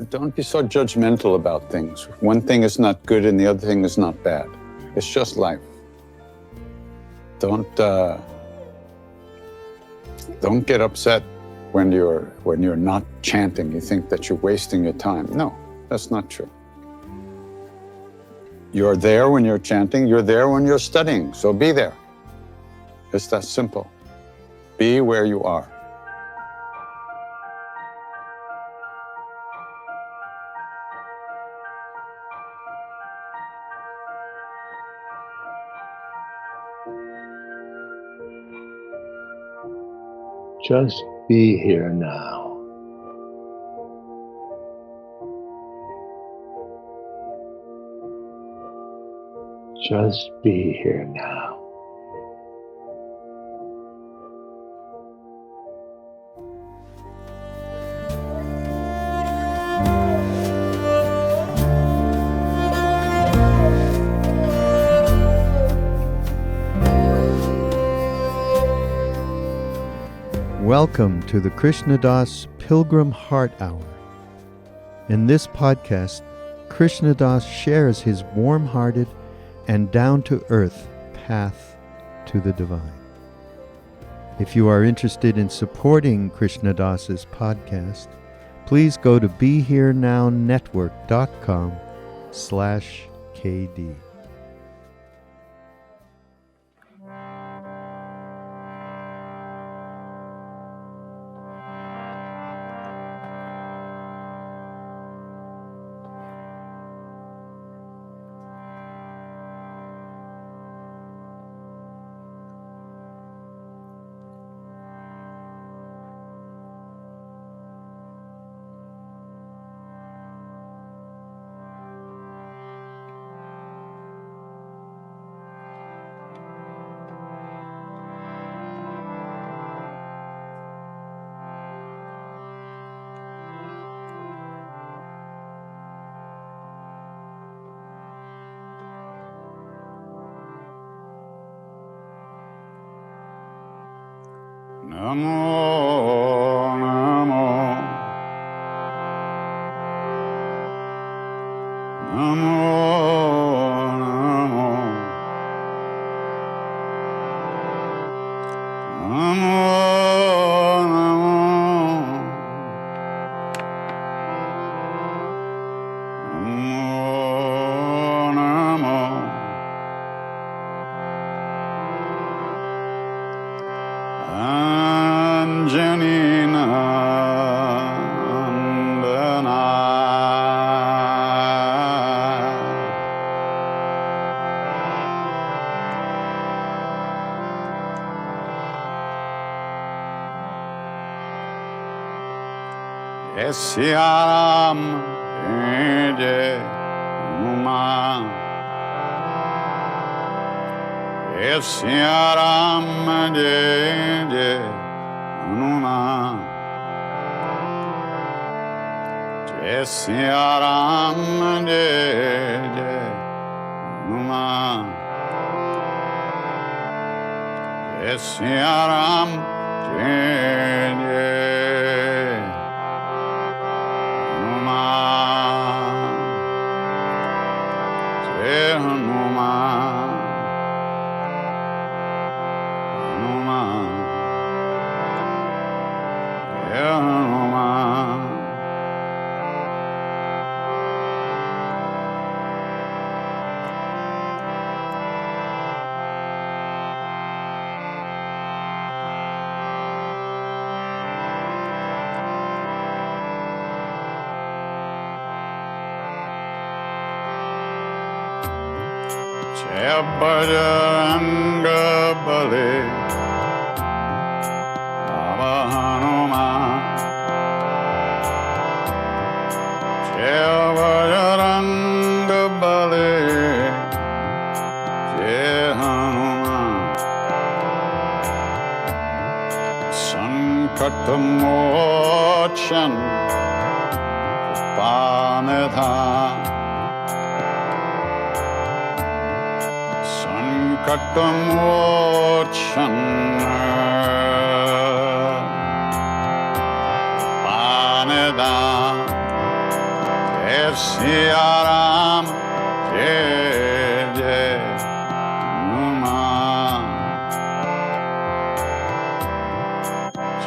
Don't be so judgmental about things. One thing is not good and the other thing is not bad. It's just life. Don't get upset when you're not chanting. You think that you're wasting your time. No, that's not true. You're there when you're chanting. You're there when you're studying. So be there. It's that simple. Be where you are. Just be here now. Just be here now. Welcome to the Krishna Das Pilgrim Heart Hour. In this podcast, Krishna Das shares his warm-hearted and down-to-earth path to the divine. If you are interested in supporting Krishna Das's podcast, please go to BeHereNowNetwork.com/KD. Namo, Namo, Namo, Namo, Siaram Jai Hanuman, Siaram Jai Hanuman, Siaram Jai Hanuman, Siaram Jai Bajranga Bali Baba Hanuman, Jai Bajranga Bali, Jai Hanuman, Sankatamochan Panidhan, Sankatamochan Panidhan, Siya Ram, Jai Jai Hanuman.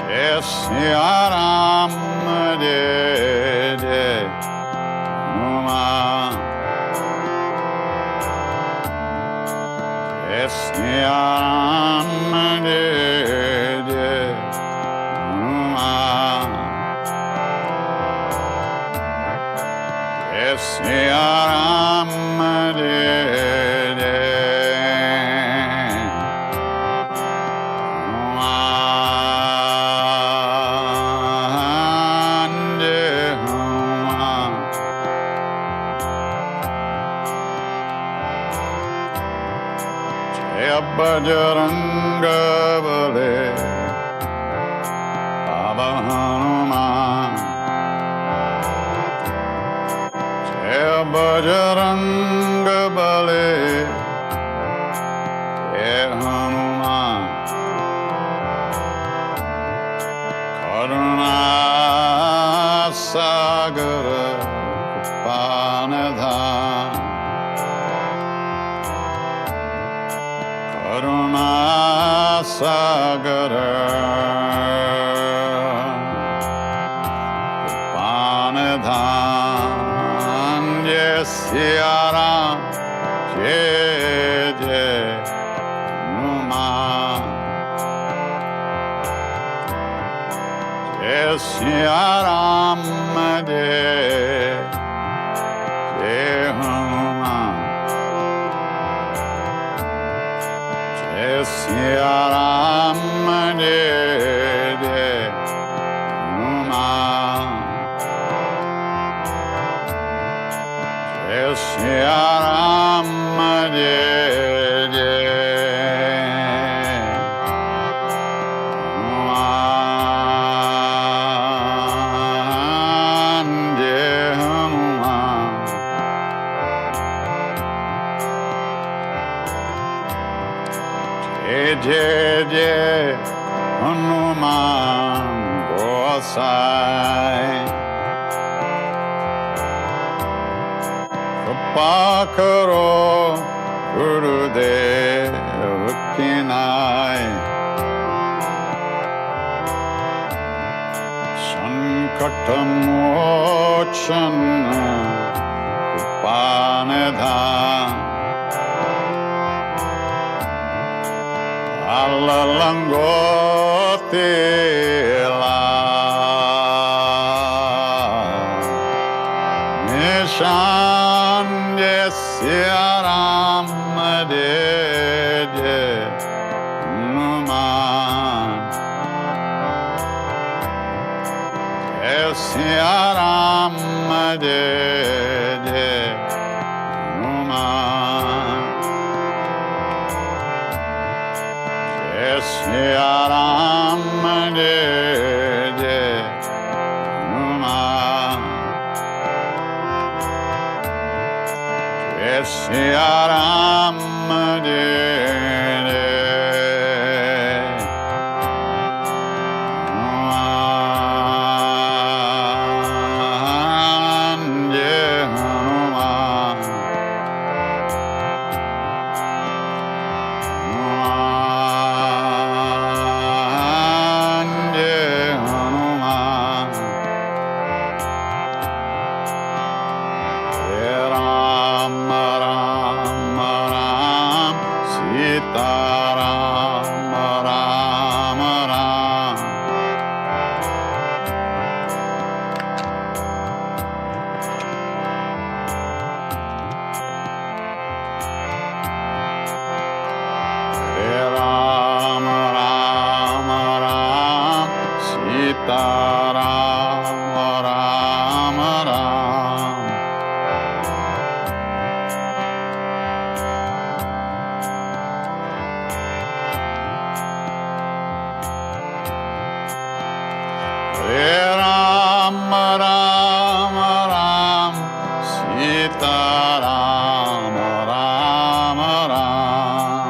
Jai Siya Ram, Jai Jai Hanuman. Jai Siya Ram, Jai Jai Hanuman. Jai Siya Ram, Jai Jai Hanuman, Jai Hanuman. Jai Bajranga Bali, Baba Hanuman. Jai Bajranga Bali, Jai Hanuman. Karuna Sagara Kripanidhan. Karuna Sagara Kripanidhan. Jai Siya Ram, Jai Jai Hanuman. Jai Siya Ram, Jai Jai Hanuman. Jai Siya Ram, Jai Jai Hanuman. Jai Siya Ram, Jai Jai Hanuman, Jai Hanuman. Jai Jai Jai Hanuman Gosai. Kripa karo Gurudev Kinai. Sankatamochan Kripanidhan. Alalangotila Nishan Jai Siya Ram, Jai Jai Hanuman. Jai Siya Ram, Jai Jai Hanuman. Jai Siya Ram, Jai Jai Hanuman. Jai Siya Ram, Jai Jai Hanuman, Jai Hanuman. Hanuman, Jai Hanuman. Jai Ram, Ram, Ram, Sita Ram, Ram, Ram. Jai Ram, Ram, Ram, Sita Ram, Ram, Ram. Jai Ram, Ram, Ram, Sita Ram, Ram, Ram.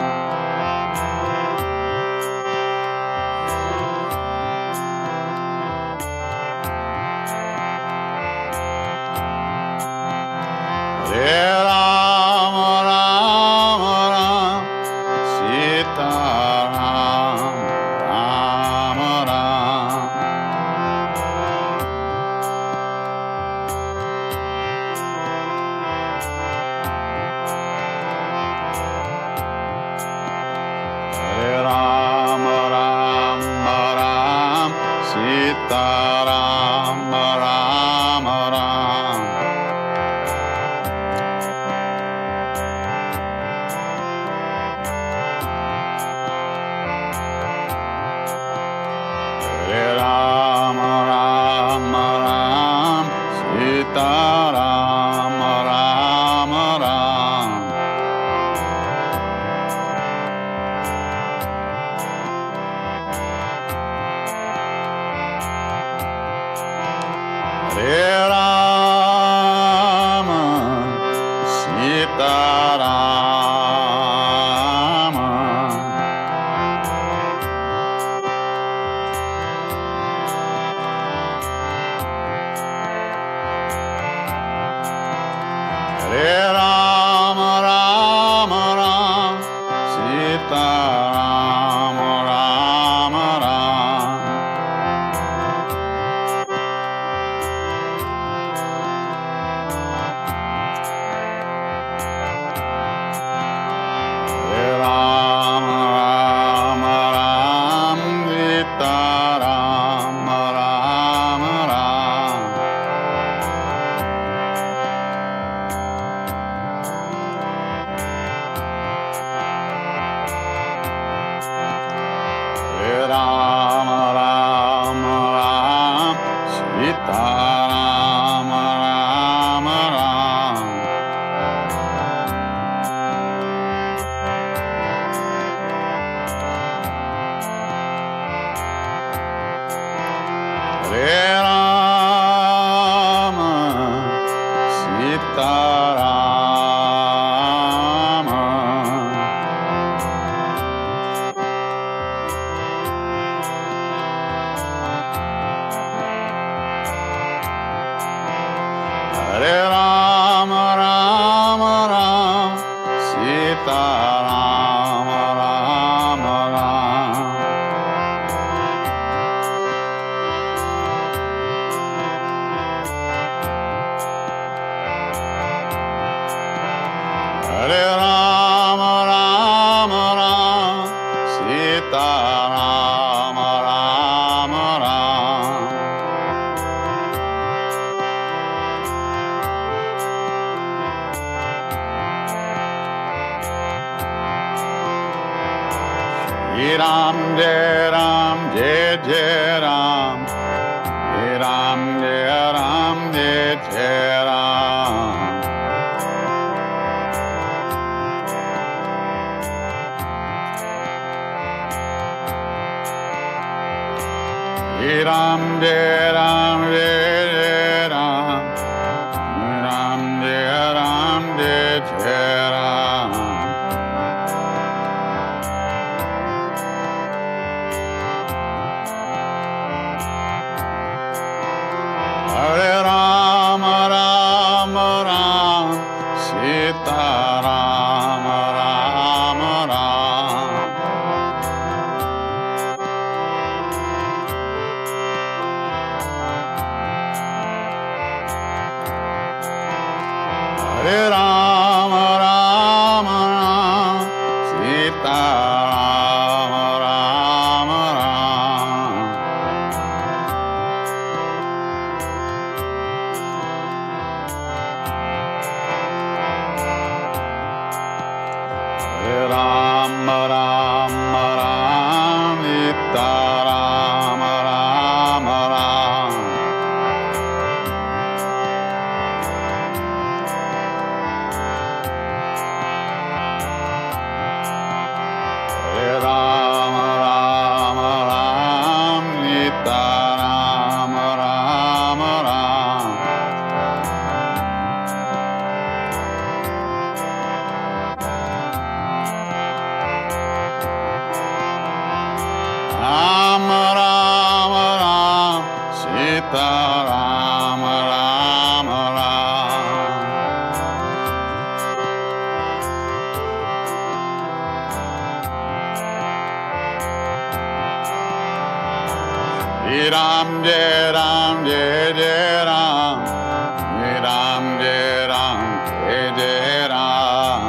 Ram, Jai Ram, Jai Jai Ram.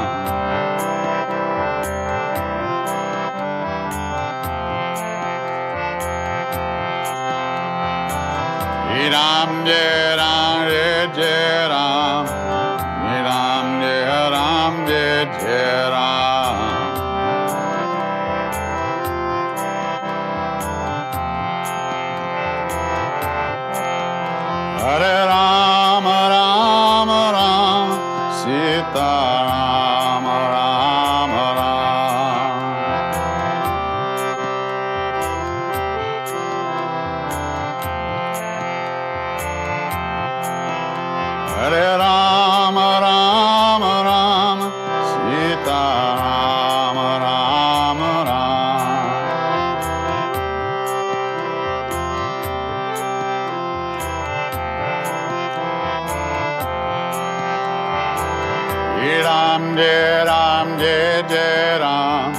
Ram, Jai Ram, Jai Jai Ram. Ram, Jai Ram, Jai Jai Ram. Hare Ram, Ram Ram, Sita Ram, Ram Ram. Hare Ram, Ram Ram, Sita Ram, Ram Ram. Ram, Jai Ram, Jai Jai Ram.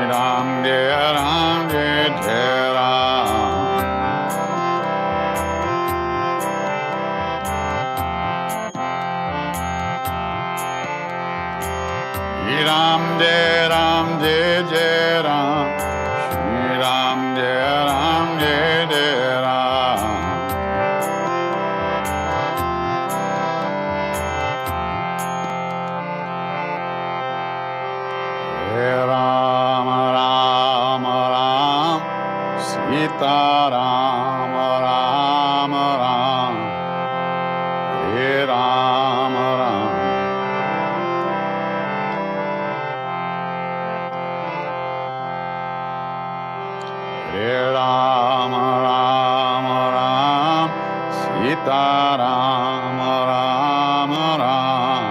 Ram, Jai Ram, Jai Jai Ram. Ram, Jai Ram, Jai Jai Ram. Ram, Jai Ram, Jai Jai Ram. Ram, Ram Ram, Sita Ram, Ram Ram. Ram Ram. Ram, Ram Ram, Sita Ram, Ram Ram.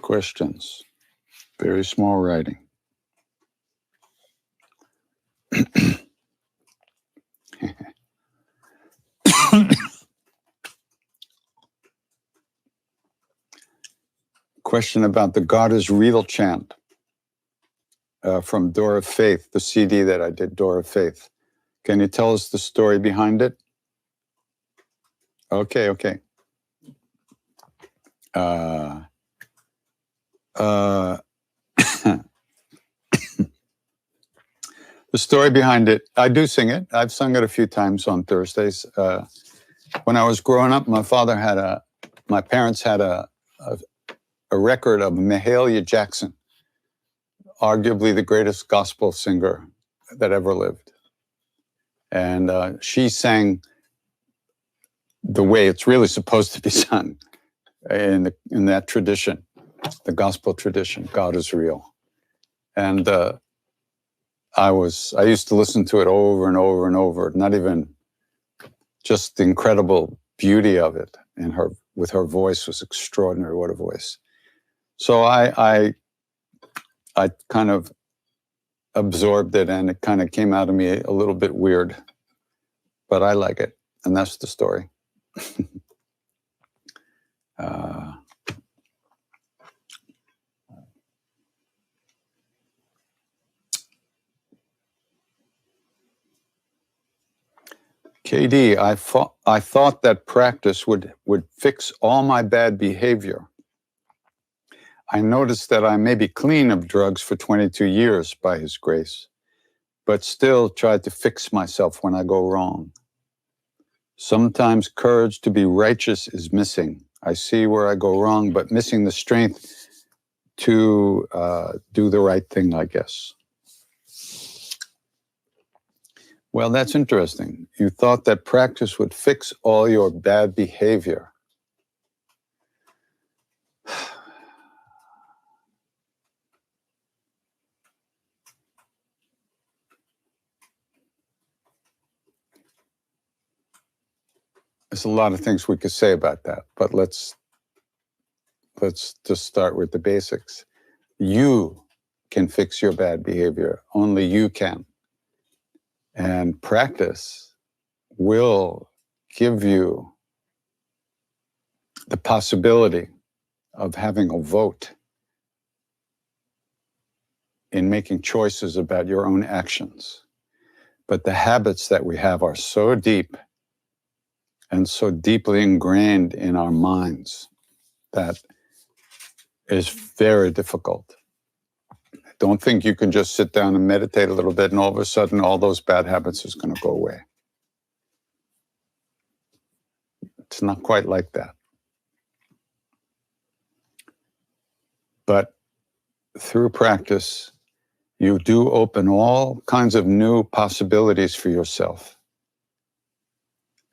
Questions. Very small writing. Question about the God is Real chant from Door of Faith, the CD that I did, Door of Faith. Can you tell us the story behind it? Okay. The story behind it, I do sing it. I've sung it a few times on Thursdays. When I was growing up, my parents had a record of Mahalia Jackson, arguably the greatest gospel singer that ever lived. And she sang the way it's really supposed to be sung in that tradition, the gospel tradition, God is Real. And I used to listen to it over and over and over, not even just the incredible beauty of it. And with her voice was extraordinary. What a voice. So I kind of absorbed it, and it kind of came out of me a little bit weird, but I like it. And that's the story. KD, I thought that practice would fix all my bad behavior. I noticed that I may be clean of drugs for 22 years by His grace, but still tried to fix myself when I go wrong. Sometimes courage to be righteous is missing. I see where I go wrong, but missing the strength to do the right thing, I guess. Well, that's interesting. You thought that practice would fix all your bad behavior. There's a lot of things we could say about that, but let's just start with the basics. You can fix your bad behavior. Only you can. And practice will give you the possibility of having a vote in making choices about your own actions. But the habits that we have are so deep and so deeply ingrained in our minds that is very difficult. Don't think you can just sit down and meditate a little bit and all of a sudden all those bad habits is going to go away. It's not quite like that. But through practice, you do open all kinds of new possibilities for yourself.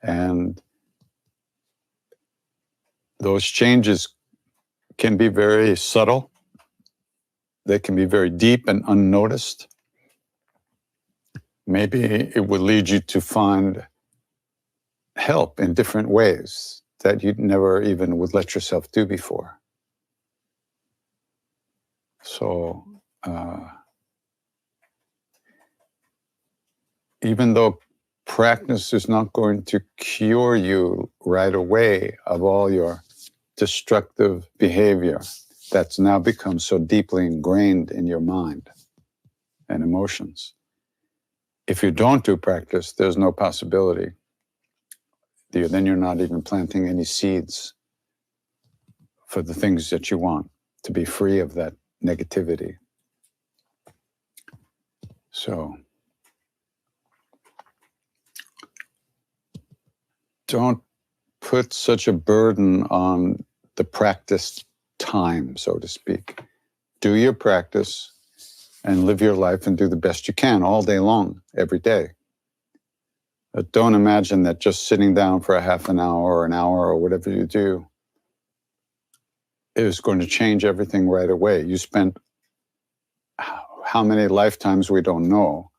And those changes can be very subtle. They can be very deep and unnoticed. Maybe it would lead you to find help in different ways that you never even would let yourself do before. So, even though practice is not going to cure you right away of all your destructive behavior that's now become so deeply ingrained in your mind and emotions, if you don't do practice, there's no possibility. Then you're not even planting any seeds for the things that you want, to be free of that negativity. So, don't put such a burden on the practice time, so to speak. Do your practice and live your life and do the best you can all day long, every day. But don't imagine that just sitting down for a half an hour or an hour or whatever you do is going to change everything right away. You spent how many lifetimes we don't know,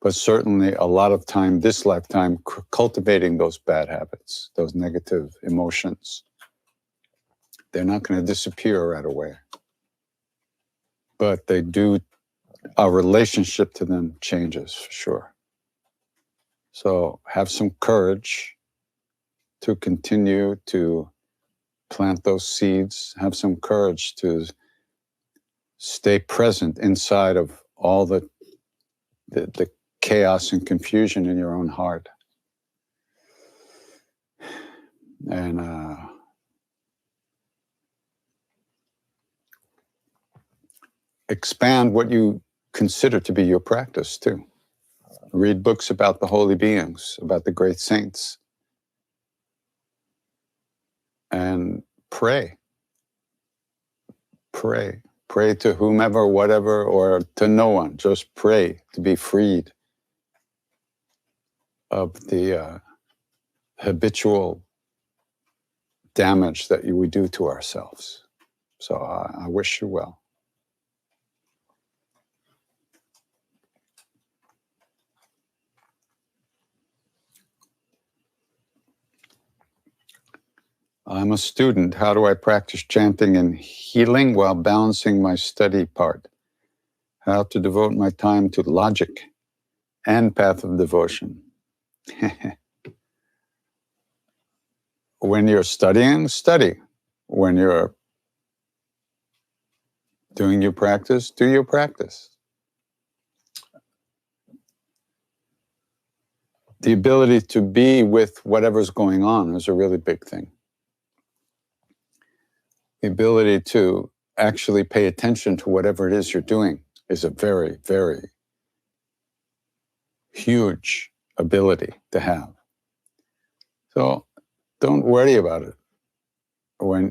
but certainly a lot of time this lifetime cultivating those bad habits, those negative emotions. They're not going to disappear right away. But they do, our relationship to them changes for sure. So have some courage to continue to plant those seeds. Have some courage to stay present inside of all the chaos and confusion in your own heart. And expand what you consider to be your practice too. Read books about the holy beings, about the great saints. And pray. Pray. Pray to whomever, whatever, or to no one. Just pray to be freed of the habitual damage that we do to ourselves. So I wish you well. I'm a student. How do I practice chanting and healing while balancing my study part? How to devote my time to logic and path of devotion. When you're studying, study. When you're doing your practice, do your practice. The ability to be with whatever's going on is a really big thing. The ability to actually pay attention to whatever it is you're doing is a very, very huge ability to have. So don't worry about it.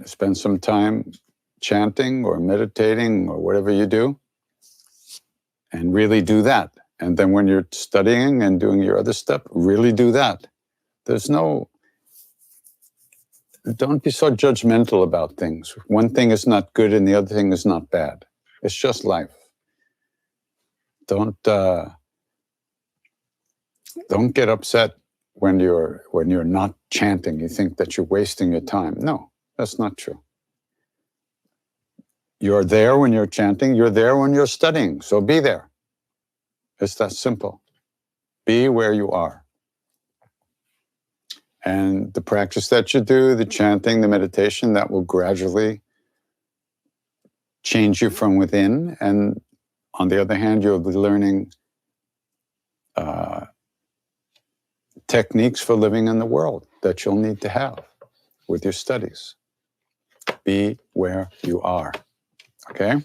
Spend some time chanting or meditating or whatever you do, and really do that. And then when you're studying and doing your other stuff, really do that. Don't be so judgmental about things. One thing is not good and the other thing is not bad. It's just life. Don't get upset when you're not chanting, you think that you're wasting your time. No, that's not true. You're there when you're chanting, you're there when you're studying, so be there. It's that simple. Be where you are. And the practice that you do, the chanting, the meditation, that will gradually change you from within. And on the other hand, you'll be learning techniques for living in the world that you'll need to have with your studies. Be where you are. Okay?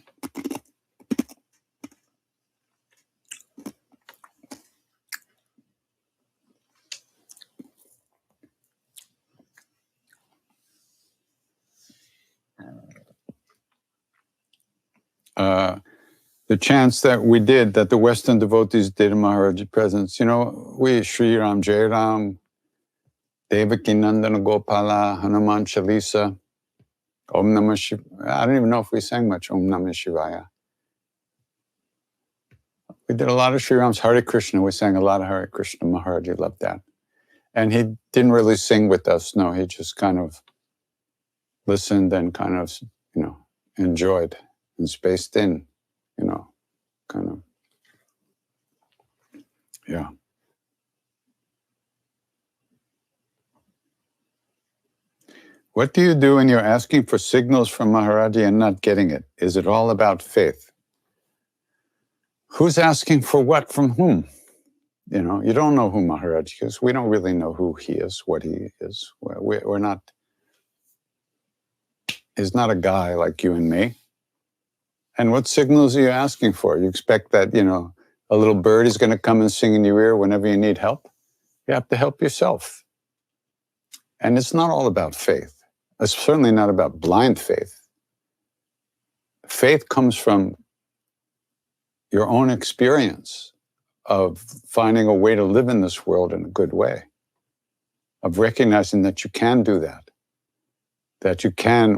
The chants that we did, that the Western devotees did in Maharaj-ji presence, we Sri Ram, Jai Ram, Devaki Nandana Gopala, Hanuman Chalisa, Om Namah Shivaya. I don't even know if we sang much Om Namah Shivaya. We did a lot of Sri Ram's Hare Krishna. We sang a lot of Hare Krishna. Maharaj-ji loved that. And he didn't really sing with us. No, he just kind of listened and kind of, enjoyed and spaced in, kind of, yeah. What do you do when you're asking for signals from Maharaj-ji and not getting it? Is it all about faith? Who's asking for what from whom? You don't know who Maharaj-ji is. We don't really know who he is, what he is. We're not, he's not a guy like you and me. And what signals are you asking for? You expect that, a little bird is going to come and sing in your ear whenever you need help? You have to help yourself. And it's not all about faith. It's certainly not about blind faith. Faith comes from your own experience of finding a way to live in this world in a good way, of recognizing that you can do that,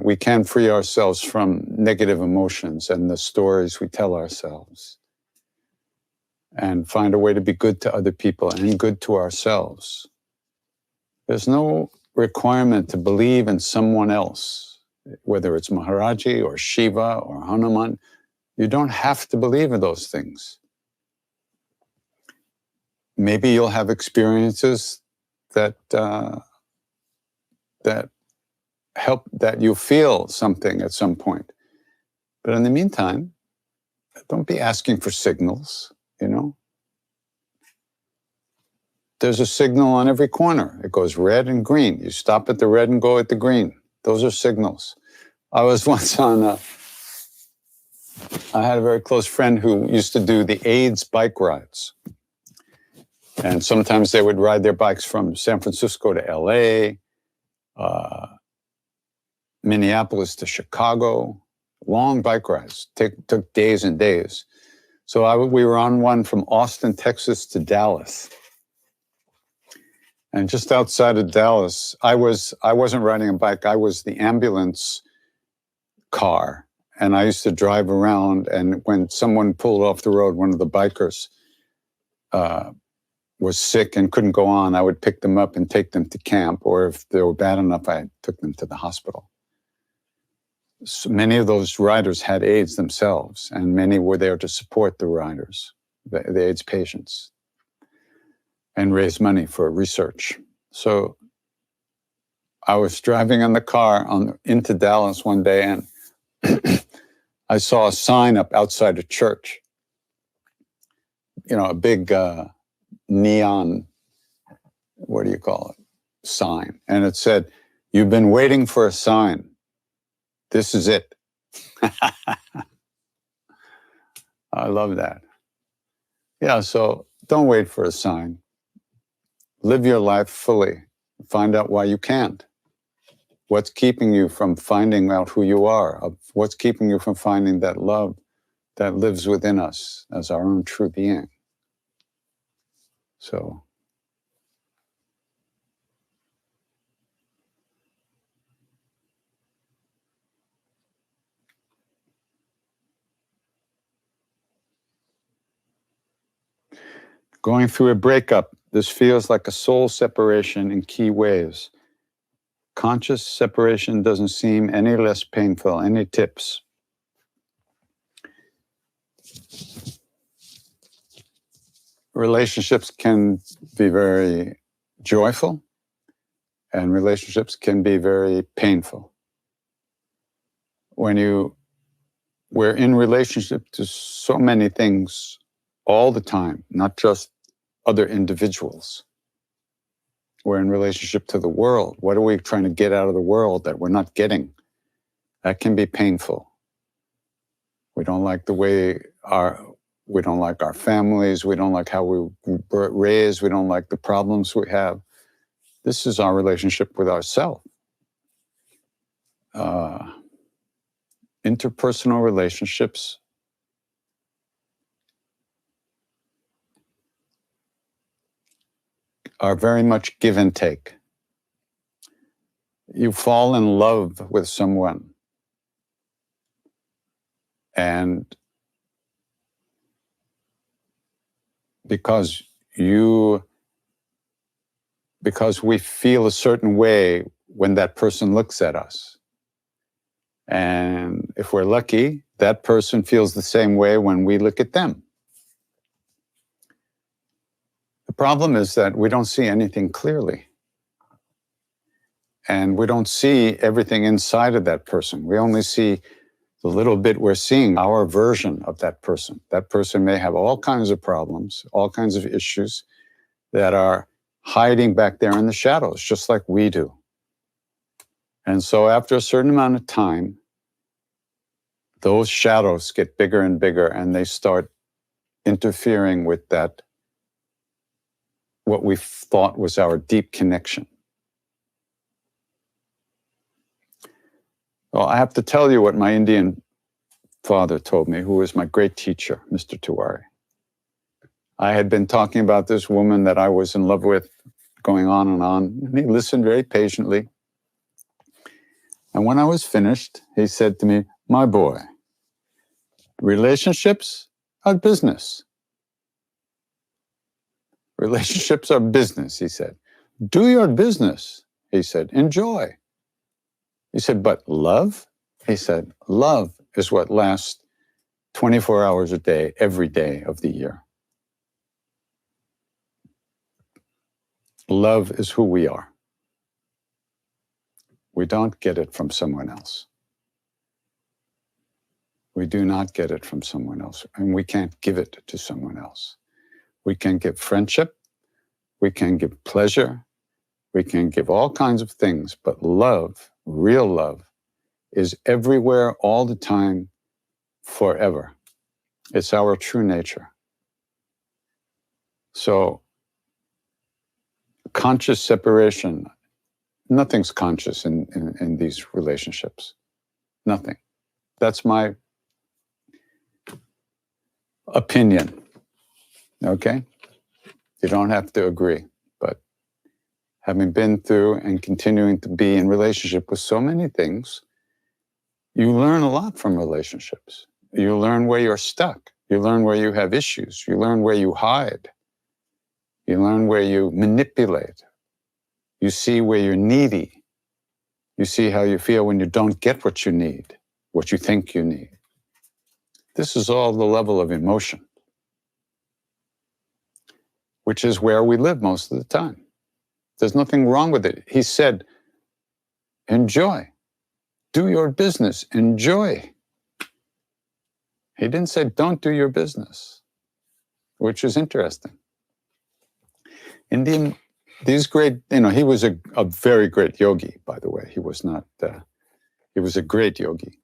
we can free ourselves from negative emotions and the stories we tell ourselves, and find a way to be good to other people and good to ourselves. There's no requirement to believe in someone else, whether it's Maharaj-ji or Shiva or Hanuman. You don't have to believe in those things. Maybe you'll have experiences that help, that you feel something at some point. But in the meantime, don't be asking for signals, There's a signal on every corner. It goes red and green. You stop at the red and go at the green. Those are signals. I was once I had a very close friend who used to do the AIDS bike rides. And sometimes they would ride their bikes from San Francisco to LA, Minneapolis to Chicago, long bike rides, took days and days. So we were on one from Austin, Texas to Dallas. And just outside of Dallas, I wasn't riding a bike, I was the ambulance car. And I used to drive around, and when someone pulled off the road, one of the bikers was sick and couldn't go on, I would pick them up and take them to camp, or if they were bad enough, I took them to the hospital. So many of those riders had AIDS themselves, and many were there to support the riders, the AIDS patients, and raise money for research. So I was driving in the car into Dallas one day, and I saw a sign up outside a church, a big neon, what do you call it, sign. And it said, "You've been waiting for a sign. This is it." I love that. Yeah, so don't wait for a sign. Live your life fully. Find out why you can't. What's keeping you from finding out who you are? What's keeping you from finding that love that lives within us as our own true being? So, going through a breakup, This feels like a soul separation in key ways. Conscious separation doesn't seem any less painful. Any tips? Relationships can be very joyful, and relationships can be very painful. We're in relationship to so many things all the time, not just other individuals. We're in relationship to the world. What are we trying to get out of the world that we're not getting? That can be painful. We don't like the way we don't like our families. We don't like how we were raised. We don't like the problems we have. This is our relationship with ourselves. Interpersonal relationships are very much give and take. You fall in love with someone, and because we feel a certain way when that person looks at us. And if we're lucky, that person feels the same way when we look at them. The problem is that we don't see anything clearly. And we don't see everything inside of that person. We only see the little bit we're seeing, our version of that person. That person may have all kinds of problems, all kinds of issues that are hiding back there in the shadows, just like we do. And so after a certain amount of time, those shadows get bigger and bigger, and they start interfering with that, what we thought was our deep connection. Well, I have to tell you what my Indian father told me, who was my great teacher, Mr. Tiwari. I had been talking about this woman that I was in love with, going on, and he listened very patiently. And when I was finished, he said to me, "My boy, relationships are business. Relationships are business," he said. "Do your business," he said. "Enjoy." He said, "But love?" He said, "Love is what lasts 24 hours a day, every day of the year. Love is who we are. We don't get it from someone else. We do not get it from someone else, and we can't give it to someone else. We can give friendship, we can give pleasure, we can give all kinds of things, but love, real love, is everywhere, all the time, forever. It's our true nature. So, conscious separation, nothing's conscious in these relationships. Nothing. That's my opinion. Okay? You don't have to agree, but having been through and continuing to be in relationship with so many things, you learn a lot from relationships. You learn where you're stuck. You learn where you have issues. You learn where you hide. You learn where you manipulate. You see where you're needy. You see how you feel when you don't get what you need, what you think you need. This is all the level of emotion, which is where we live most of the time. There's nothing wrong with it. He said, enjoy. Do your business. Enjoy. He didn't say, don't do your business, which is interesting. Indian, these great, he was a very great yogi, by the way. He was not, he was a great yogi.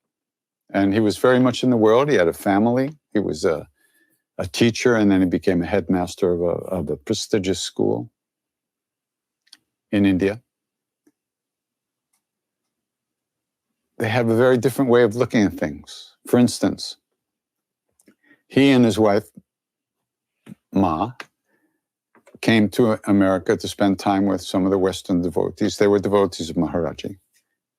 And he was very much in the world. He had a family. He was a teacher, and then he became a headmaster of a prestigious school in India. They have a very different way of looking at things. For instance, he and his wife, Ma, came to America to spend time with some of the Western devotees. They were devotees of Maharaj-ji.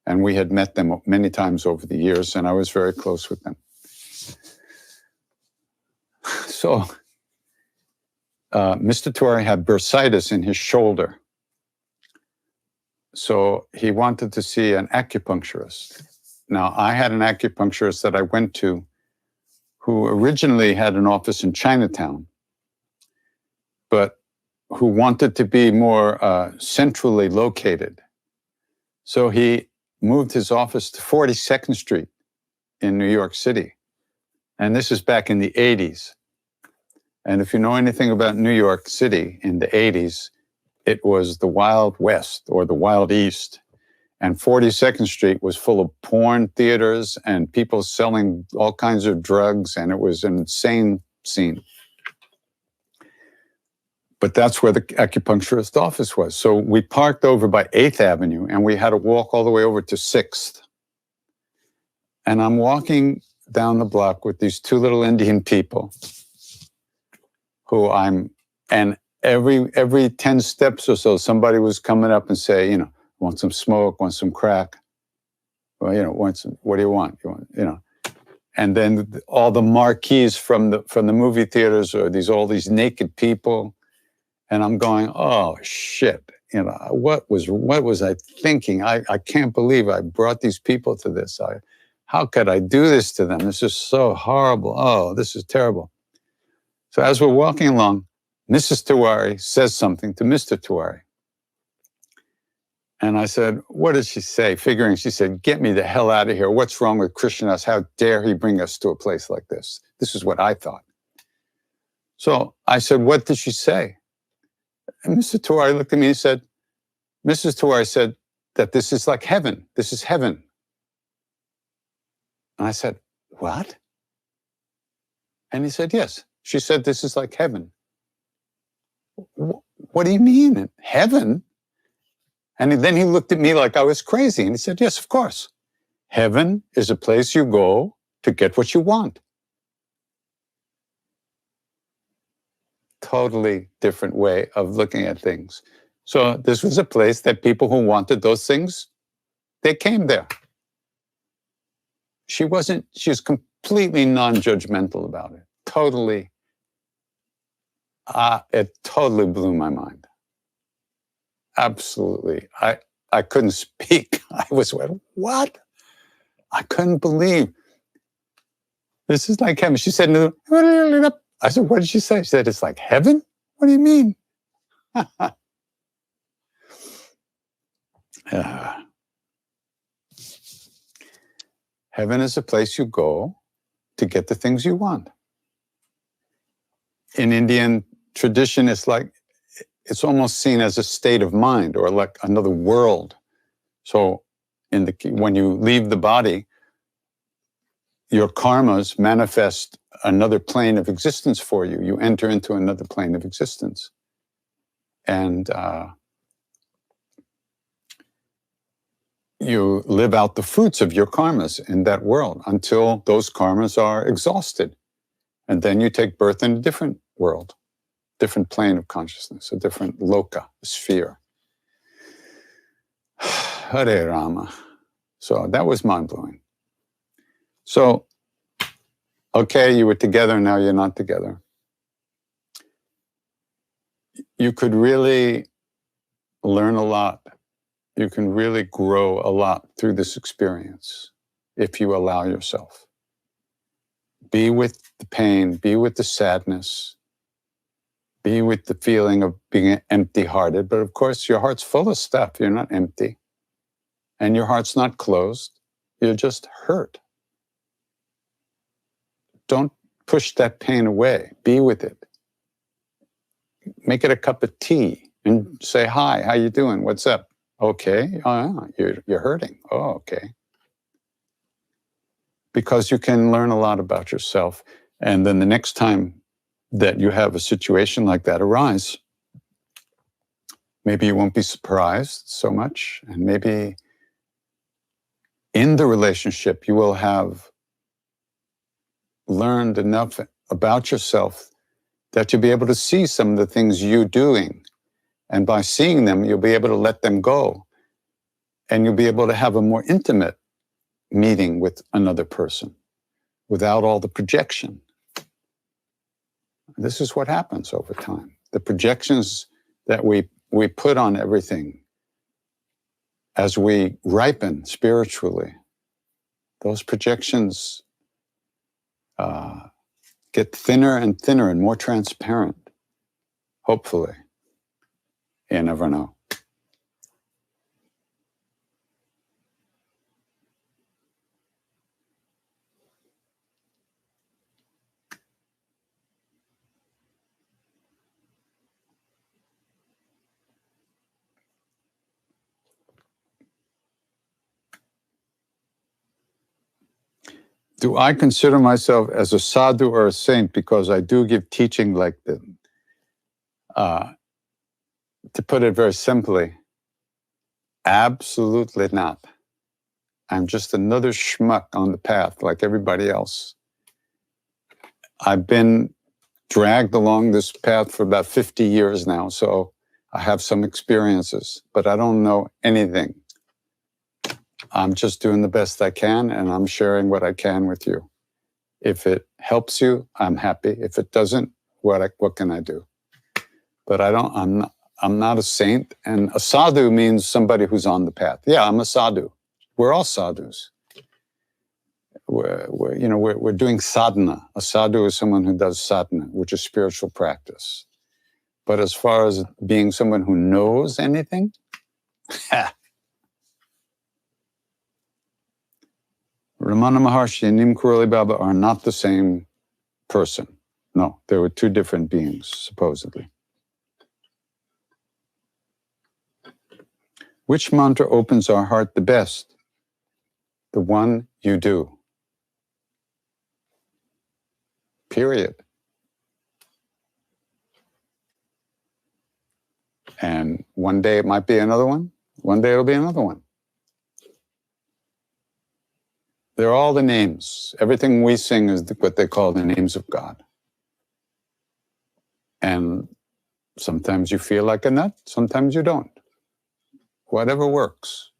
And we had met them many times over the years, and I was very close with them. So Mr. Tiwari had bursitis in his shoulder. So he wanted to see an acupuncturist. Now, I had an acupuncturist that I went to who originally had an office in Chinatown, but who wanted to be more centrally located. So he moved his office to 42nd Street in New York City. And this is back in the 80s. And if you know anything about New York City in the 80s, it was the Wild West or the Wild East. And 42nd Street was full of porn theaters and people selling all kinds of drugs. And it was an insane scene. But that's where the acupuncturist office was. So we parked over by 8th Avenue and we had to walk all the way over to 6th. And I'm walking down the block with these two little Indian people and every 10 steps or so, somebody was coming up and say, you know, want some smoke, want some crack? Well, you know, what do you want? And then all the marquees from the movie theaters or all these naked people. And I'm going, oh shit, you know, what was I thinking? I can't believe I brought these people to this. How could I do this to them? This is so horrible. Oh, this is terrible. So as we're walking along, Mrs. Tiwari says something to Mr. Tiwari. And I said, what did she say? Figuring she said, get me the hell out of here. What's wrong with Krishna? How dare he bring us to a place like this? This is what I thought. So I said, what did she say? And Mr. Tiwari looked at me and said, Mrs. Tiwari said that this is like heaven. This is heaven. And I said, what? And he said, yes. She said, this is like heaven. What do you mean? Heaven? And then he looked at me like I was crazy. And he said, yes, of course. Heaven is a place you go to get what you want. Totally different way of looking at things. So this was a place that people who wanted those things, they came there. She was completely non-judgmental about it. Totally. It totally blew my mind. Absolutely. I couldn't speak. I was like, what? I couldn't believe. This is like heaven. She said, no. I said, what did she say? She said, it's like heaven? What do you mean? Heaven is a place you go to get the things you want. In Indian tradition, it's almost seen as a state of mind or like another world. So when you leave the body, your karmas manifest another plane of existence for you. You enter into another plane of existence. And you live out the fruits of your karmas in that world until those karmas are exhausted. And then you take birth in a different world, different plane of consciousness, a different loka, sphere. Hare Rama. So that was mind-blowing. So, okay, you were together, now you're not together. You could really learn a lot. You can really grow a lot through this experience if you allow yourself. Be with the pain, be with the sadness, be with the feeling of being empty-hearted. But of course, your heart's full of stuff. You're not empty. And your heart's not closed. You're just hurt. Don't push that pain away. Be with it. Make it a cup of tea and say, hi, how you doing? What's up? Okay. Oh, you're hurting. Oh, okay. Because you can learn a lot about yourself. And then the next time that you have a situation like that arise, maybe you won't be surprised so much. And maybe in the relationship, you will have learned enough about yourself that you'll be able to see some of the things you're doing. And by seeing them, you'll be able to let them go. And you'll be able to have a more intimate meeting with another person without all the projection. This is what happens over time. the projections that we put on everything as we ripen spiritually, those projections get thinner and thinner and more transparent, hopefully. You never know. Do I consider myself as a sadhu or a saint because I do give teaching like them? To put it very simply, absolutely not. I'm just another schmuck on the path like everybody else. I've been dragged along this path for about 50 years now, so I have some experiences, but I don't know anything. I'm just doing the best I can, and I'm sharing what I can with you. If it helps you, I'm happy. If it doesn't, what can I do? But I'm not a saint, and a sadhu means somebody who's on the path. Yeah, I'm a sadhu. We're all sadhus. We're doing sadhana. A sadhu is someone who does sadhana, which is spiritual practice. But as far as being someone who knows anything, Ramana Maharshi and Neem Karoli Baba are not the same person. No, they were two different beings, supposedly. Which mantra opens our heart the best? The one you do. Period. And one day it might be another one. One day it'll be another one. They're all the names. Everything we sing is what they call the names of God. And sometimes you feel like a nut, sometimes you don't. Whatever works.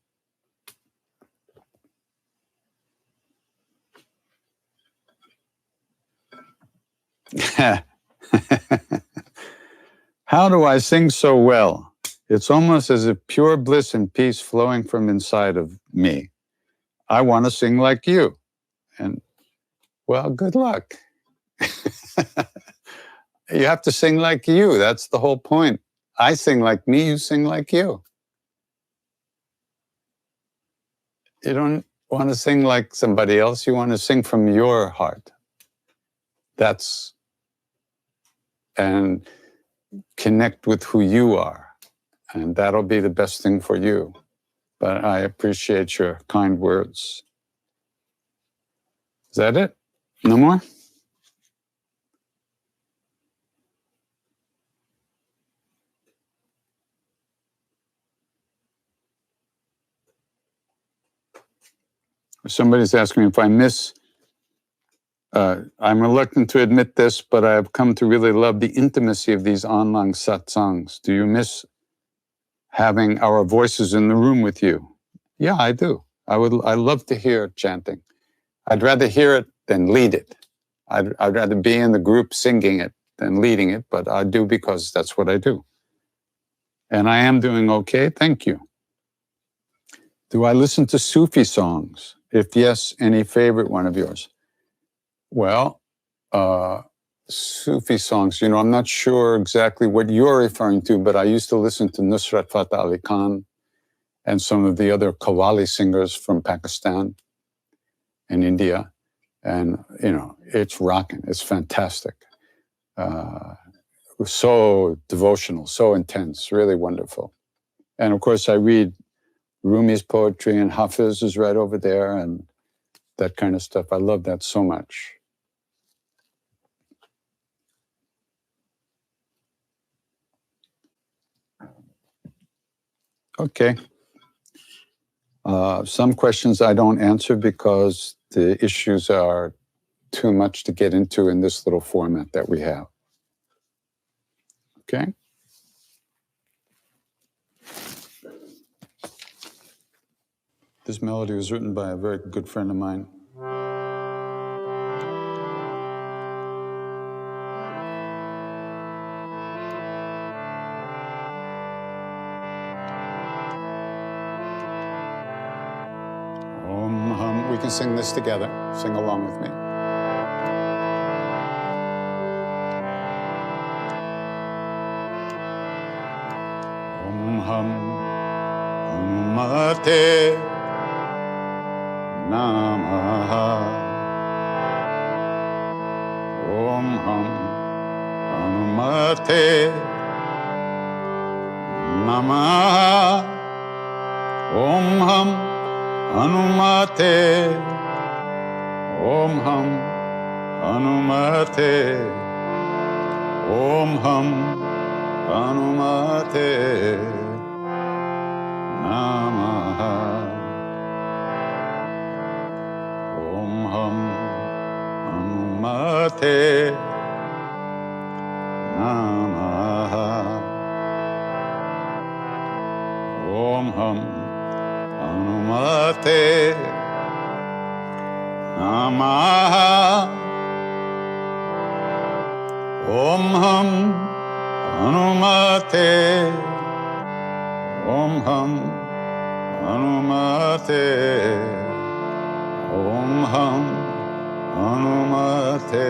How do I sing so well? It's almost as if pure bliss and peace flowing from inside of me. I want to sing like you. And, well, good luck. You have to sing like you. That's the whole point. I sing like me, you sing like you. You don't want to sing like somebody else. You want to sing from your heart. And connect with who you are. And that'll be the best thing for you. But I appreciate your kind words. Is that it? No more? Somebody's asking me if I miss, I'm reluctant to admit this, but I have come to really love the intimacy of these online satsangs. Do you miss having our voices in the room with you? Yeah, I do. I love to hear chanting. I'd rather hear it than lead it. I'd rather be in the group singing it than leading it, but I do because that's what I do. And I am doing okay, thank you. Do I listen to Sufi songs? If yes, any favorite one of yours? Well, Sufi songs, I'm not sure exactly what you're referring to, but I used to listen to Nusrat Fateh Ali Khan and some of the other Qawwali singers from Pakistan and India. And, it's rocking. It's fantastic. So devotional, so intense, really wonderful. And of course, I read Rumi's poetry, and Hafiz is right over there, and that kind of stuff. I love that so much. Okay. Some questions I don't answer because the issues are too much to get into in this little format that we have. Okay? This melody was written by a very good friend of mine. We can sing this together. Sing along with me. Om Ham Hanumate Namaha. Om Ham Hanumate Namaha. Om Ham Hanumate. Om Ham Hanumate. Om Ham Hanumate Namaha. Om Ham Hanumate Namaha. Om Ham Hanumate Namaha. Om Ham Hanumate. Om Ham Hanumate. Om Ham Hanumate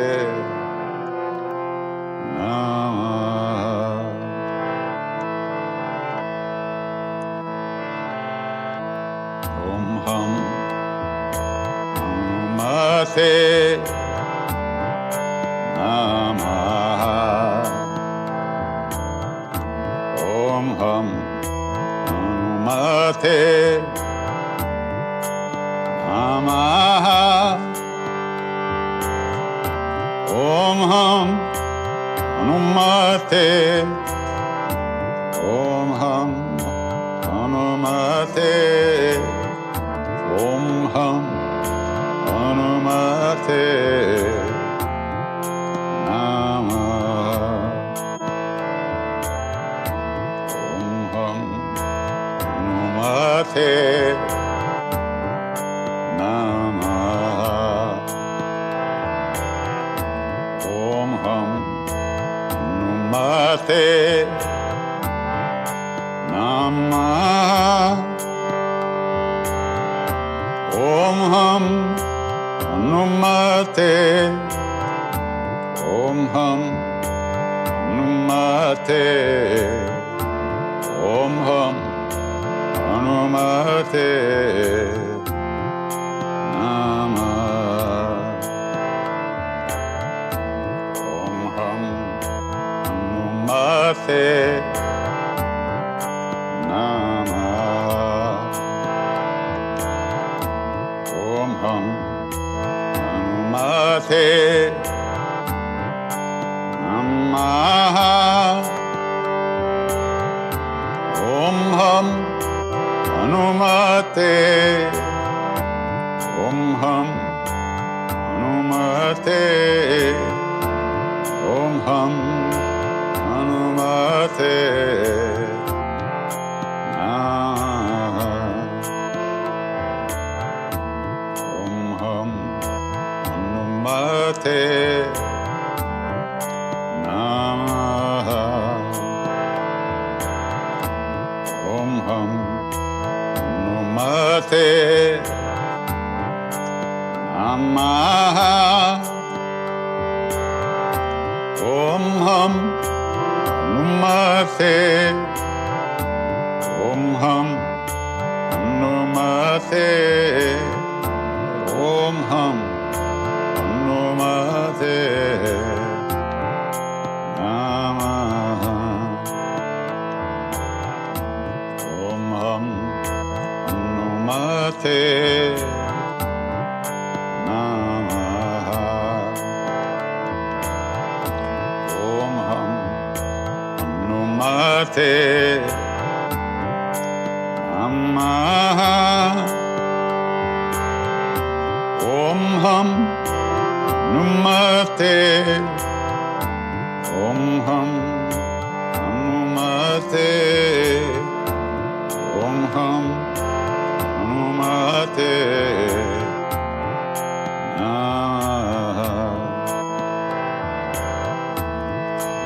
Namaha. Om Ham Hanumate Namaha. Om Ham Hanumate Namaha. Om Ham Hanumate. Om Ham Hanumate. Om Ham Hanumate Namaha. Om Ham Hanumate Namaha. Om Ham Hanumate Namaha. Om Ham Hanumate. Om Ham Hanumate. Om Ham Hanumate Namaha. Om Ham Hanumate Namaha. Om Ham Hanumate Namaha. Om Ham Hanumate. Om Ham Hanumate. Om Ham Hanumate Namaha. Om Ham Hanumate Namaha. Om Ham Hanumate Namaha. Om Ham Hanumate. Om Ham Hanumate. Om Ham Hanumate Namaha. Om Ham Hanumate Namaha. Om Ham Hanumate Namaha. Om Ham Hanumate. Om Ham Hanumate. Om Ham Hanumate Namaha.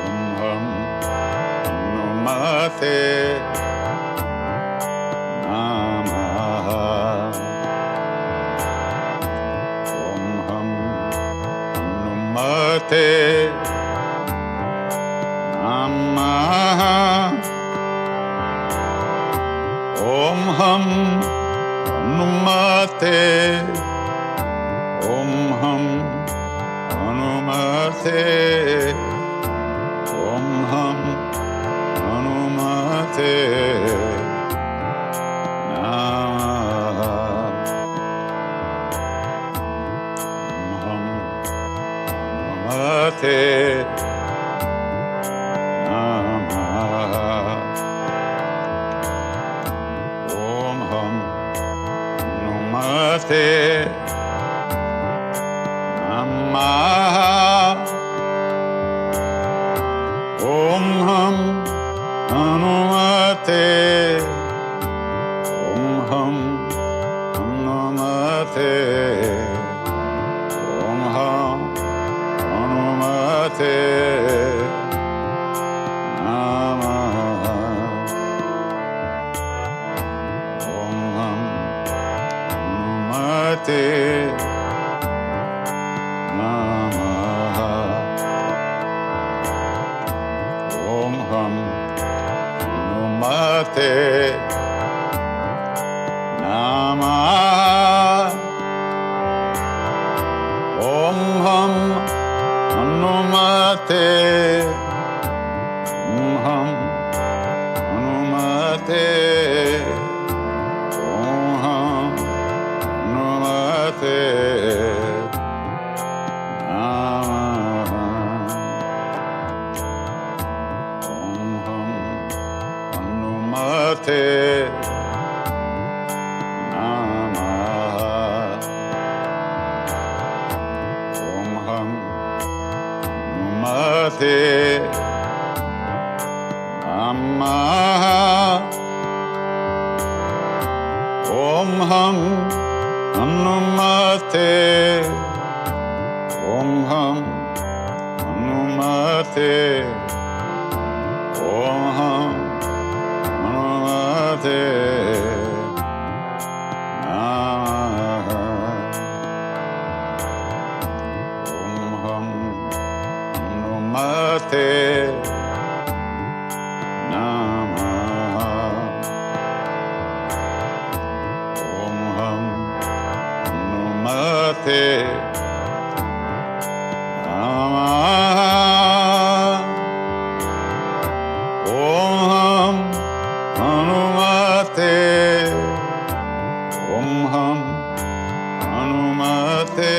Om Ham Hanumate Namaha. Namah. Om Ham Hanumate. Om Ham Hanumate. Om Ham Hanumate. Namah. Om Ham Hanumate. Namah. Om Ham Hanumate. Namah. Om Ham Hanumate. Om Ham Hanumate. Om Ham Hanumate. Namah. Om Ham Hanumate. Namah. Om Ham Hanumate. Namah. Om Ham Hanumate. Om Ham Hanumate. Om Ham Hanumate. Namah. Om Ham Hanumate. Namah. Om Ham Hanumate. Namah. Om Ham Hanumate. Om Ham Hanumate. Om Ham Hanumate. Namah. Om Ham Hanumate. Namah. Om Ham Hanumate. Namah. Om Ham Hanumate. Om Ham Hanumate.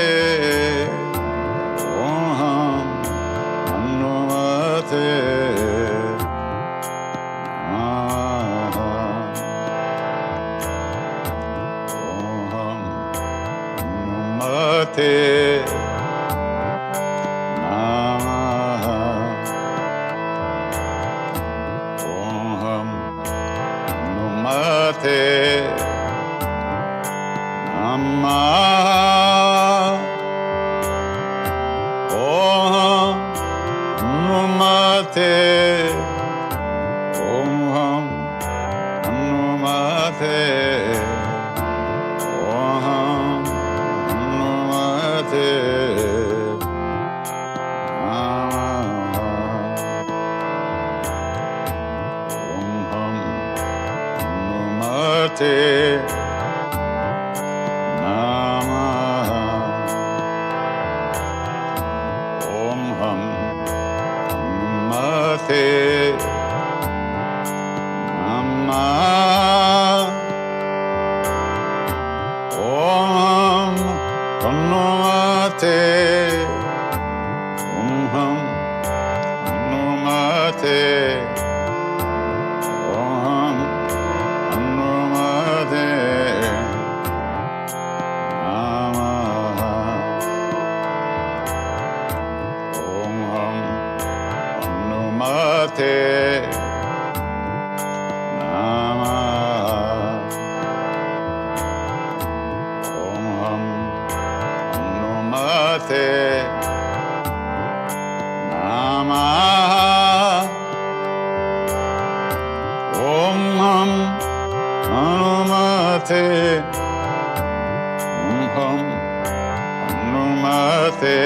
Om Ham Hanumate. Namah. Om Ham Hanumate. Namah. Om Ham Hanumate. Namah. Om Ham Hanumate. Om Ham Hanumate. Om Ham Hanumate. Om Ham Hanumate. Namah. Om Ham Hanumate. Namah. Om Ham Hanumate. Om Ham Hanumate. Om Ham Hanumate. Namah. Om Ham Hanumate. Namah. Om Ham Hanumate. Namah. Om Ham Hanumate. Om Ham Hanumate.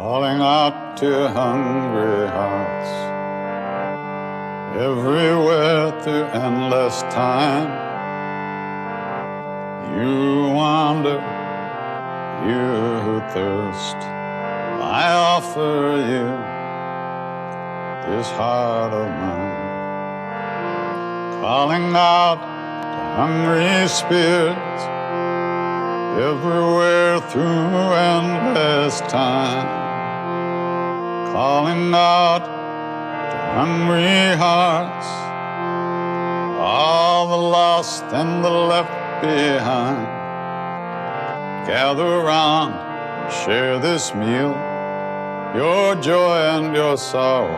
Calling out to hungry hearts everywhere through endless time. You wander, you who thirst, I offer you this heart of mine. Calling out to hungry spirits everywhere through endless time. Calling out to hungry hearts all all the lost and the left behind. Gather round, share this meal, your joy and your sorrow,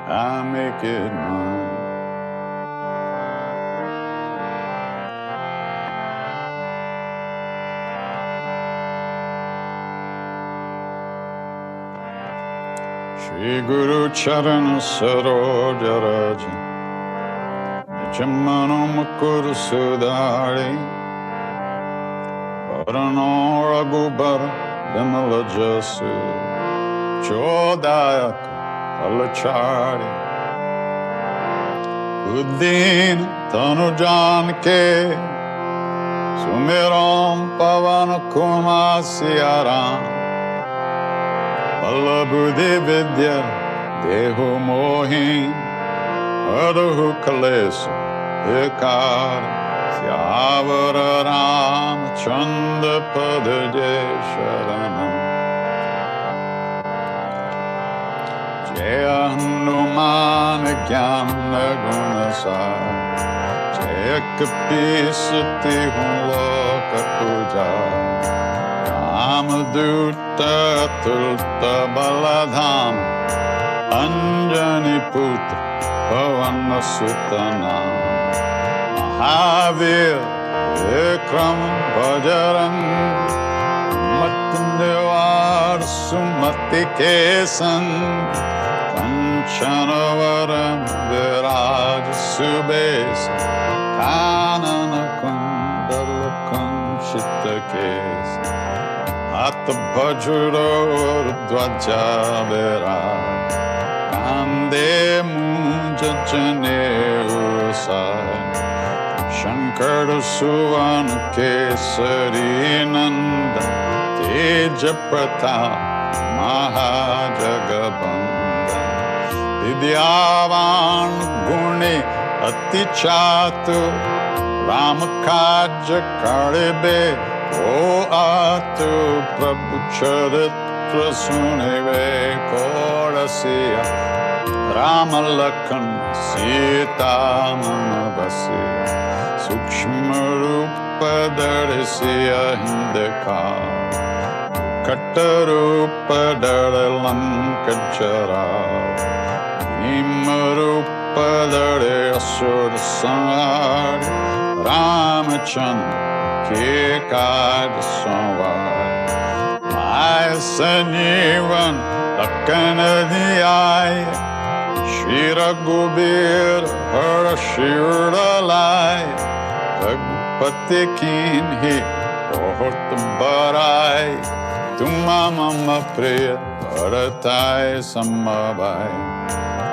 I make it mine. Shri Guru Charana Saroja Raja Chamano Mukur Sudari Parano Raghubar Bimala Jasu Chodayak Alachari Uddin Tanujan Ke Sumiram Pavana Kumasiaram Ballabudhi Vidya Dehu Mohin Adahu Kalesu Ekar Syavara Ram Chanda Padaje Sharanam Jaya Hanuman Gyana Gunasar Jaya Kapisati Loka Puja Amaduta Tulta Baladham Anjani Putra Pavana Sutanam Mahavir Vikram Bajarang Matnevar Sumati Kesan Kanchanavaram Viraj Subes Kanana Kundalakam Shittakes At Bhajuro Dvaja Vera Kande Munja Jane Usai Shankar Suvan Kesari Nanda Teja Pratap Mahajagabanda Vidyavan Guni Ati Chatu Ramakaja Karibe O Atu Prabhu Charitra Sunive Kodasiya Rama Lakhan Sita Manabasi Sukshma Rupa Darisiya Hindaka Katta Rupa Daralamkachara Hima Rupa Dare Asur Sangari Ramachandra Ke Kaj Samvar Maya Sanjeevan Lakkanadiyaya Shri Raghubir Hara Shirdalaya Raghupati Kinhi Bahut Barai Tuma Mama Priya Bharatai Samabhai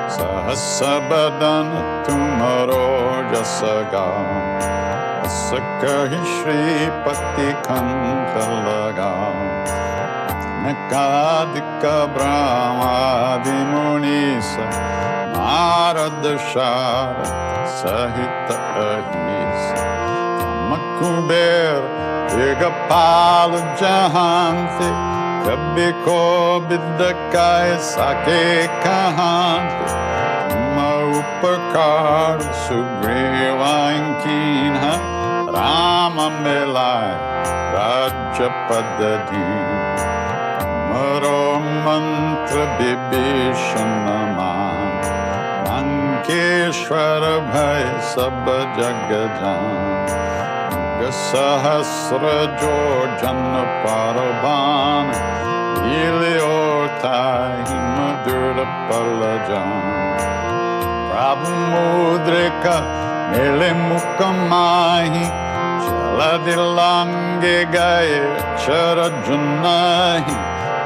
Sahasabadan Tumaro Jasagam Sakahi Shri Pati Kanta Lagam Nakadika Brahmadi Munisa Narada Shara Sahita Ahisa Makuber Vigapal Jahanti Kabiko Bidakai Sake Kahanti Upakar Sugrivankinha Rama Melai Rajapadadi Maro Mantra Bibishanaman Mankeshwara Bhai Sabha Jagajan Gasahasra Jojan Paraban Iliotai Madura Palajan Prabhu Mudrika Nile Mukamahi Chaladilange Gaya Charajunahi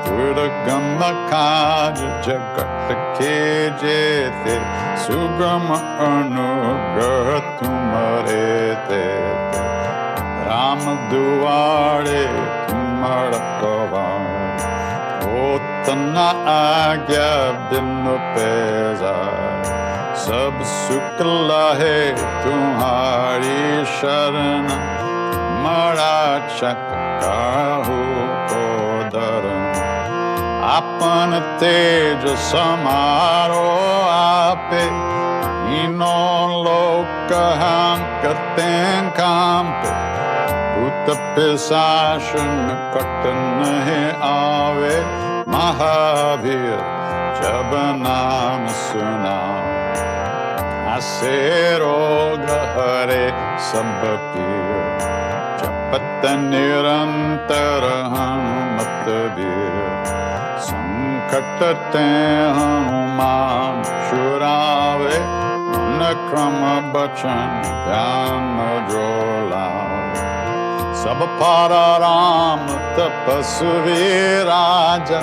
Turagama Kaja Jagata Kejete Sugama Anugraha Tumarete Rama Duare Tumarakavar Otana Agya Binu Pezar Sab Sukla hai tumhari sharan Mara chakahu kodaran Apan tej samaro ape Ino lo कहते कांपे, भूत पिशाच निकट नहीं आवे, महावीर जब नाम सुनाओ। हसे रोग हरे सब पीर, जपत निरंतर हनुमत वीर। संकट ते हनुमान छुड़ावे, मन क्रम बचन ध्यान जो लावे। सब पर राम तपस्वी राजा,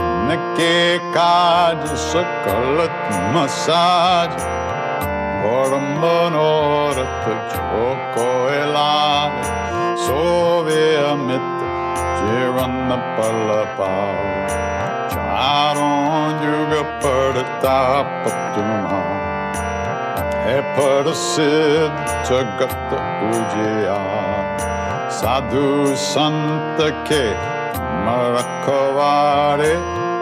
उनके काज सकल तुम साज। बड़ मनोरथ जो कोई लावे, सोवे अमित जीवन पल पावे। चारों युग प्रताप तुम्हारा, है प्रसिद्ध जगत उजियार। साधु संत के तुम रखवारे,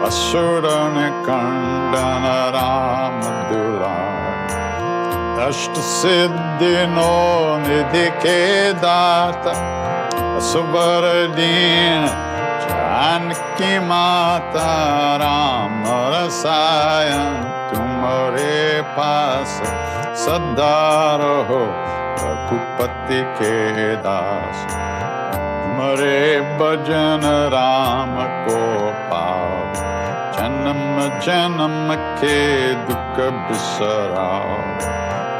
असुर निकंदन राम दुलारे। अष्ट सिद्धि नौ निधि के दाता, असबर दीन जानकी माता। राम रसायन तुम्हारे पास, सदा रहो रघुपति के दास। तुम्हारे भजन राम को पाओ, जन्म जन्म के दुख बिसराओ।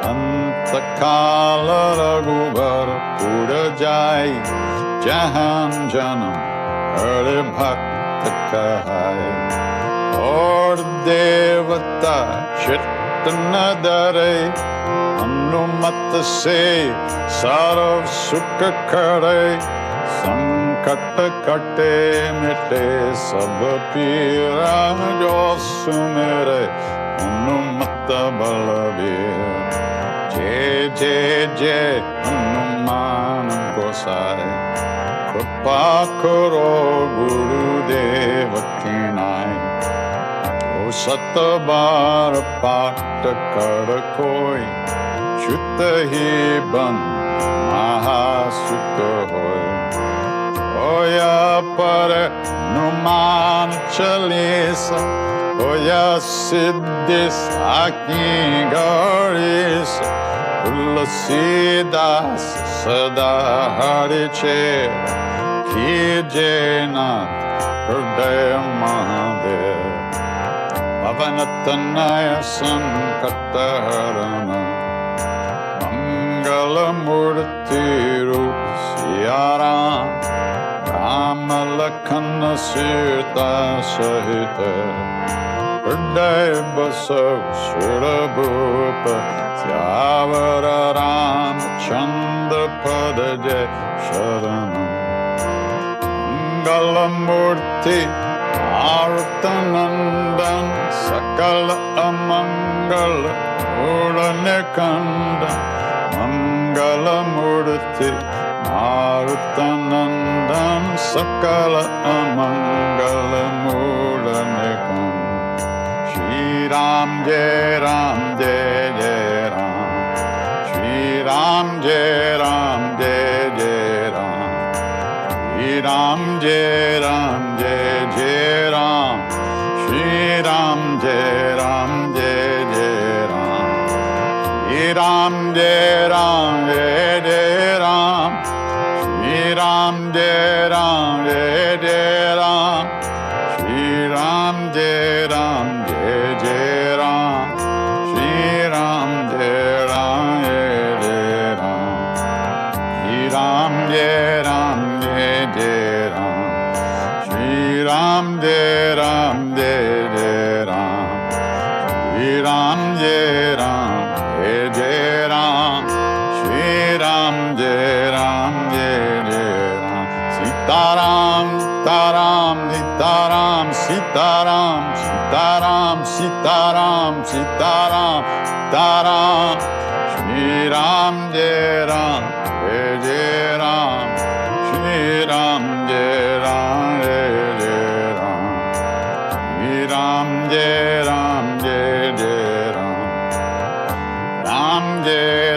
अंत काल रघुबर पुर जाई, जहां जन्म हर भक्त कहाई। और देवता चित्त न डरे, हनुमत से सर्व सुख करे। संकट कटे मिटे सब पीरा, जो सुमेरे हनुमत बलबीर। जय जय जय हनुमान गोसाई, कृपा करो गुरुदेव की नाई। ओ 7 बार पाठ कर कोई, छुत ही बन महासुख होय। होया पर हनुमान चालीसा, होया सिद्धि साकी गणेश। तुलसीदास सदा हरि चेरा, कीजे नाथ हृदय महादेव। पवन तनय संकट हरण, मंगल मूर्ति रूप सिया राम। राम लखन सीता सहित, हृदय बसौ सुरभूप। श्यावर रामचंद्र पद जय शरण। मंगल मूर्ति मारुत नंदन, सकल अमंगल मूल निकंदन। मंगल मूर्ति मारुत नंदन, सकल अमंगल मूल निकंदन। श्री राम जय जय राम। श्री राम जय जय राम। श्री राम जय जय राम। श्री राम जय जय राम। श्री राम जय जय राम। श्री राम जय जय राम। श्री राम जय जय राम। श्री राम जय जय राम। श्री राम जय जय राम। श्री राम जय जय राम। श्री राम जय जय राम। श्री राम जय जय राम। सीताराम सीताराम सीताराम सीताराम सीताराम सीताराम सीताराम सीताराम। श्री राम जय जय राम। श्री राम जय जय राम। श्री राम जय जय राम। राम जय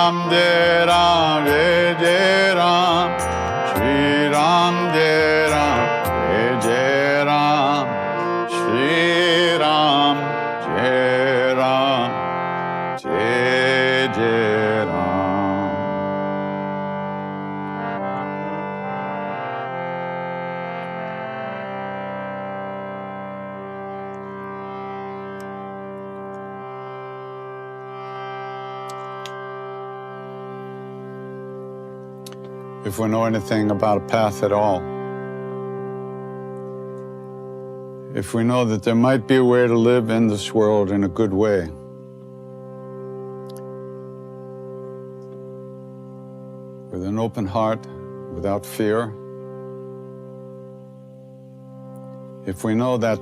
Ram, Jai Ram, Jai Jai Ram. Shri Ram, Jai Ram, Jai Jai Ram. Shri Ram, Jai Ram, Jai Jai Ram. If we know anything about a path at all, if we know that there might be a way to live in this world in a good way, with an open heart, without fear, if we know that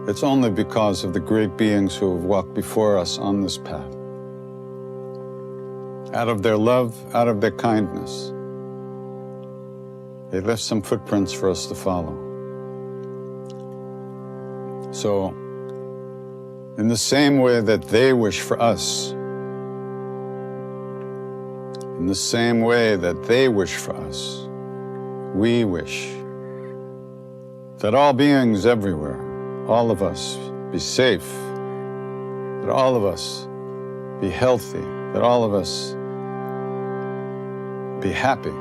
it's only because of the great beings who have walked before us on this path, out of their love, out of their kindness, they left some footprints for us to follow. So, in the same way that they wish for us, in the same way that they wish for us, we wish that all beings everywhere, all of us, be safe, that all of us be healthy, that all of us be happy.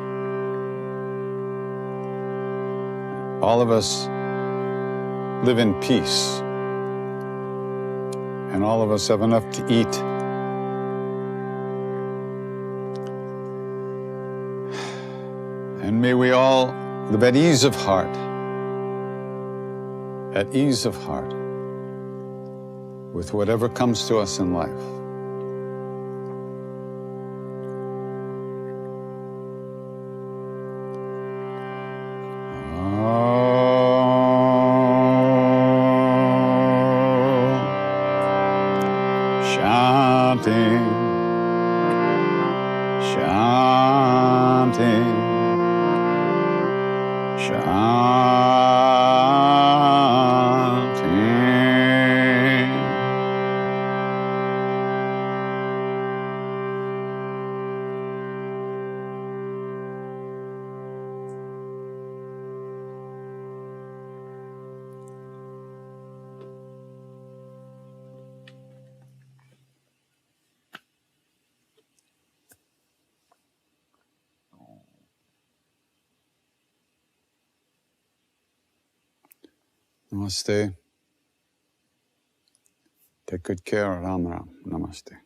All of us live in peace, and all of us have enough to eat. And may we all live at ease of heart, with whatever comes to us in life. Shanti, Shanti, Shanti. Namaste. Take good care. Ram Ram. Namaste.